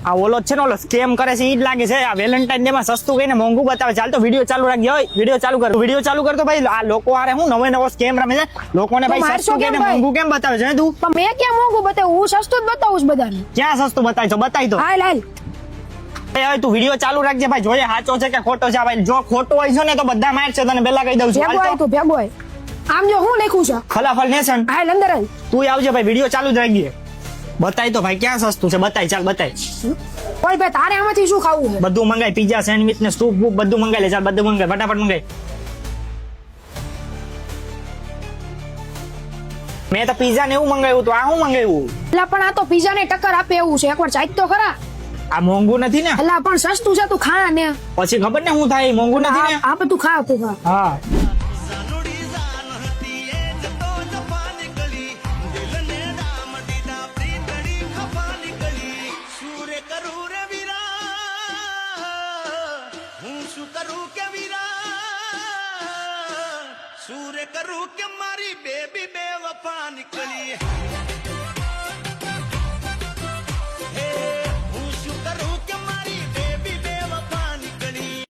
આ ઓલો છે ને ઓલો સ્કેમ કરે છે ઈ જ લાગે છે. આ વેલેન્ટાઇન ડે માં સસ્તું કહીને મોંઘું બતાવે. ચાલ તો વિડીયો ચાલુ રાખજે. હોય વિડીયો ચાલુ કર. વિડીયો ચાલુ કર તો ભાઈ. આ લોકો આરે હું નવો સ્કેમ રમે છે. લોકોને ભાઈ સસ્તું કહીને મોંઘું કેમ બતાવે છે તું? પણ મેં ક્યાં મોંઘું બતાવ્યું? હું સસ્તું જ બતાવું છું બધાને. ક્યાં સસ્તું બતાવી તો બતાવી તો. હાલ હાલ હવે તું વિડીયો ચાલુ રાખજે ભાઈ. જોઈએ સાચો છે કે ખોટો છે. ભાઈ જો ખોટો હોય છે ને તો બધા માર છે. તને પહેલા કહી દઉં છું. ભેગો હોય તું ભેગો હોય. આમ જો હું લખ્યું છે ફલાફલ નેશન. હાલ અંદર હાલ. તું આવજે ભાઈ. વિડીયો ચાલુ જ રાખજે. બતાય તો ભાઈ ક્યાં સસ્તું છે. બતાય ચાલ બતાય. ઓય ભાઈ તારે આમાંથી શું ખાવું છે? બધું મંગાય. પિઝા સેન્ડવિચ ને સૂપ બૂપ બધું મંગાઈ લે. ચાલ બધું મંગાય. ફટાફટ મંગાય. મેં તો પિઝા ને એવું મંગાવ્યું. તો આ શું મંગાવ્યું? એટલે પણ આ તો પિઝા ને ટક્કર આપે એવું છે. એકવાર ચાખ તો ખરા. આ મોંઘું નથી ને? એટલે પણ સસ્તું છે તું ખા ને. પછી ખબર ને શું થાય. મોંઘું નથી ને? આ બધું ખા તું ખા. હા सूर्य करूं के मारी बेबी बेवफा निकली